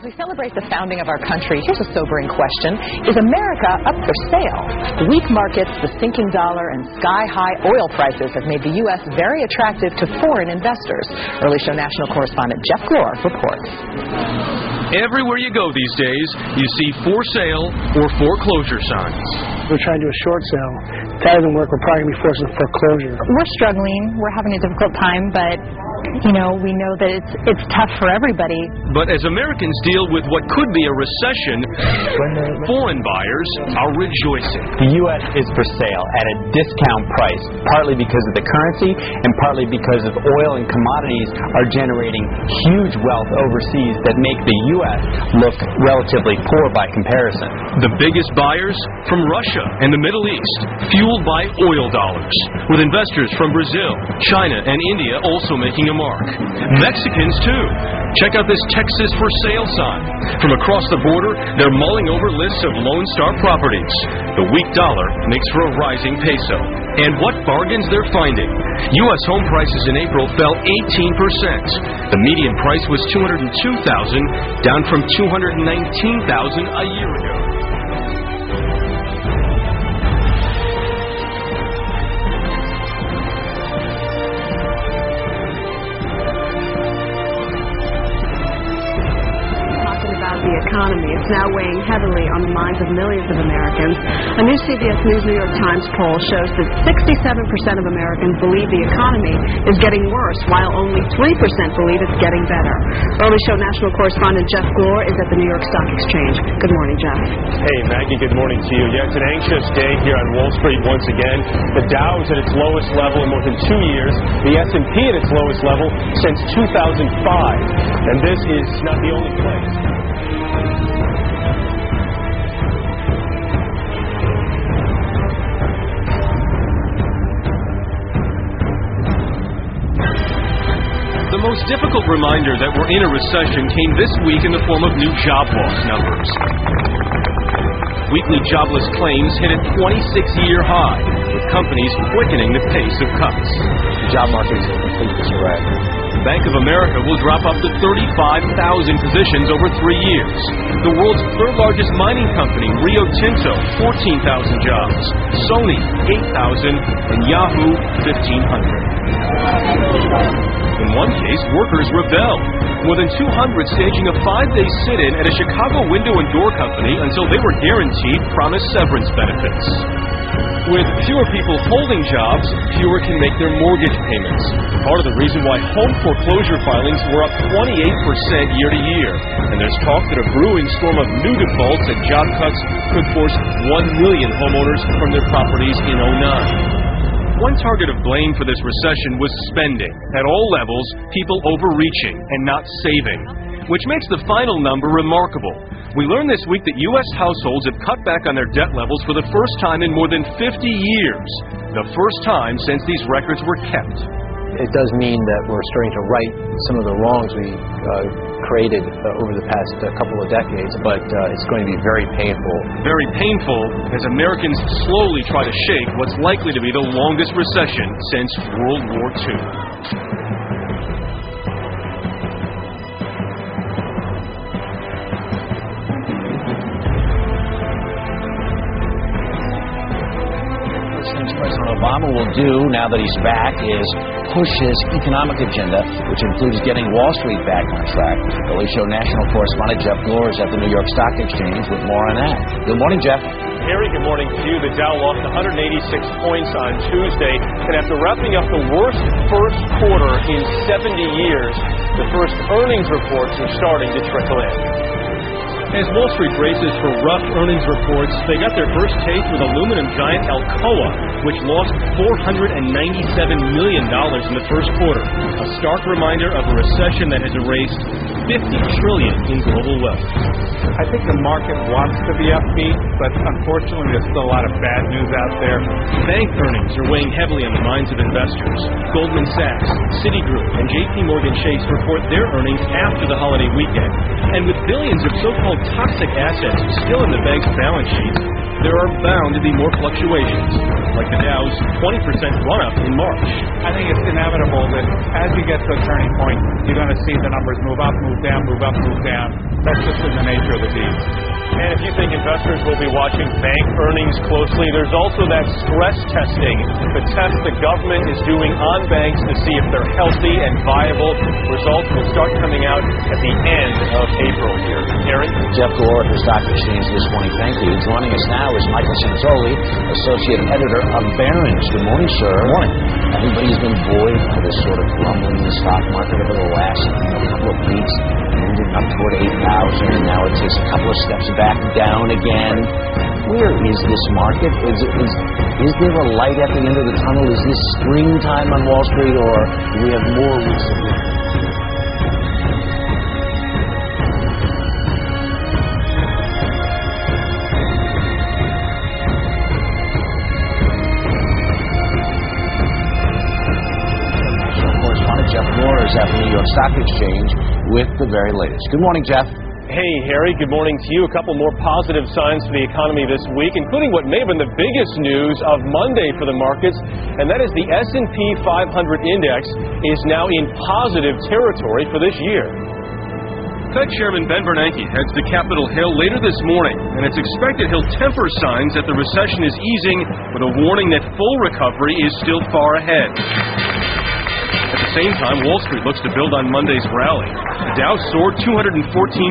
As we celebrate the founding of our country, here's a sobering question. Is America up for sale? Weak markets, the sinking dollar, and sky-high oil prices have made the U.S. very attractive to foreign investors. Early Show national correspondent Jeff Glor reports. Everywhere you go these days, you see for sale or foreclosure signs. We're trying to do a short sale. If that doesn't work, we're probably going to be forced into foreclosure. We're struggling. We're having a difficult time, but we know that it's tough for everybody. But as Americans deal with what could be a recession, foreign buyers are rejoicing. The U.S. is for sale at a discount price, partly because of the currency and partly because of oil and commodities are generating huge wealth overseas that make the U.S. look relatively poor by comparison. The biggest buyers from Russia and the Middle East, fueled by oil dollars, with investors from Brazil, China, and India also making a mark. Mexicans, too. Check out this Texas for sale sign. From across the border, they're mulling over lists of Lone Star properties. The weak dollar makes for a rising peso. And what bargains they're finding. U.S. home prices in April fell 18%. The median price was $202,000, down from $219,000 a year ago. The economy. It's now weighing heavily on the minds of millions of Americans. A new CBS News New York Times poll shows that 67% of Americans believe the economy is getting worse, while only 3% believe it's getting better. Early Show national correspondent Jeff Glor is at the New York Stock Exchange. Good morning, Jeff. Hey, Maggie, good morning to you. Yeah, it's an anxious day here on Wall Street once again. The Dow is at its lowest level in more than 2 years. The S&P at its lowest level since 2005. And this is not the only place. The most difficult reminder that we're in a recession came this week in the form of new job loss numbers. Weekly jobless claims hit a 26-year high, with companies quickening the pace of cuts. The job market is in complete disarray. Bank of America will drop up to 35,000 positions over 3 years. The world's third largest mining company, Rio Tinto, 14,000 jobs. Sony, 8,000, and Yahoo, 1,500. In one case, workers rebelled. More than 200 staging a 5-day sit-in at a Chicago window and door company until they were guaranteed promised severance benefits. With fewer people holding jobs, fewer can make their mortgage payments. Part of the reason why home foreclosure filings were up 28% year to year. And there's talk that a brewing storm of new defaults and job cuts could force 1 million homeowners from their properties in 2009. One target of blame for this recession was spending. At all levels, people overreaching and not saving, which makes the final number remarkable. We learned this week that U.S. households have cut back on their debt levels for the first time in more than 50 years, the first time since these records were kept. It does mean that we're starting to right some of the wrongs we created over the past couple of decades, but it's going to be very painful. Very painful as Americans slowly try to shake what's likely to be the longest recession since World War II. President Obama will do, now that he's back, is push his economic agenda, which includes getting Wall Street back on track. Early Show national correspondent Jeff Glor is at the New York Stock Exchange with more on that. Good morning, Jeff. Harry, good morning to you. The Dow lost 186 points on Tuesday, and after wrapping up the worst first quarter in 70 years, the first earnings reports are starting to trickle in. As Wall Street braces for rough earnings reports, they got their first taste with aluminum giant Alcoa, which lost $497 million in the first quarter. A stark reminder of a recession that has erased $50 trillion in global wealth. I think the market wants to be upbeat, but unfortunately there's still a lot of bad news out there. Bank earnings are weighing heavily on the minds of investors. Goldman Sachs, Citigroup, and J.P. Morgan Chase report their earnings after the holiday weekend. And with billions of so-called toxic assets still in the bank's balance sheets, there are bound to be more fluctuations, like the Dow's 20% run-up in March. I think it's inevitable that as you get to a turning point, you're going to see the numbers move up, move down, move up, move down. That's just in the nature of the beast. And if you think investors will be watching bank earnings closely, there's also that stress testing, the test the government is doing on banks to see if they're healthy and viable. Results will start coming out at the end of April here. Harry? Jeff Gore at the Stock Exchange this morning. Thank you. Joining us now is Michael Santoli, Associate Editor of Barron's. Good morning, sir. Good morning. Everybody's been buoyed by this sort of rumbling in the stock market over the last couple of weeks, moving up toward 8,000, and now it takes a couple of steps back down again. Where is this market? Is there a light at the end of the tunnel? Is this springtime on Wall Street, or do we have more weeks of it? Jeff Gore is at the New York Stock Exchange with the very latest. Good morning, Jeff. Hey, Harry. Good morning to you. A couple more positive signs for the economy this week, including what may have been the biggest news of Monday for the markets, and that is the S&P 500 index is now in positive territory for this year. Fed Chairman Ben Bernanke heads to Capitol Hill later this morning, and it's expected he'll temper signs that the recession is easing with a warning that full recovery is still far ahead. At the same time, Wall Street looks to build on Monday's rally. The Dow soared 214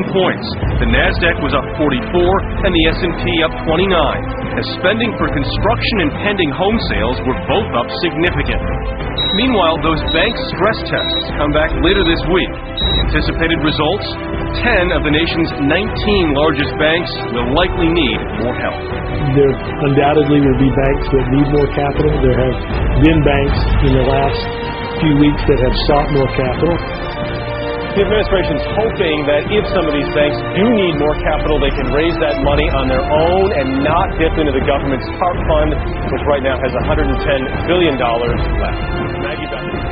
points. The Nasdaq was up 44, and the S&P up 29, as spending for construction and pending home sales were both up significantly. Meanwhile, those bank stress tests come back later this week. Anticipated results: 10 of the nation's 19 largest banks will likely need more help. There undoubtedly will be banks that need more capital. There have been banks in the last few weeks that have sought more capital. The administration's hoping that if some of these banks do need more capital, they can raise that money on their own and not dip into the government's TARP fund, which right now has $110 billion left. Maggie Beck.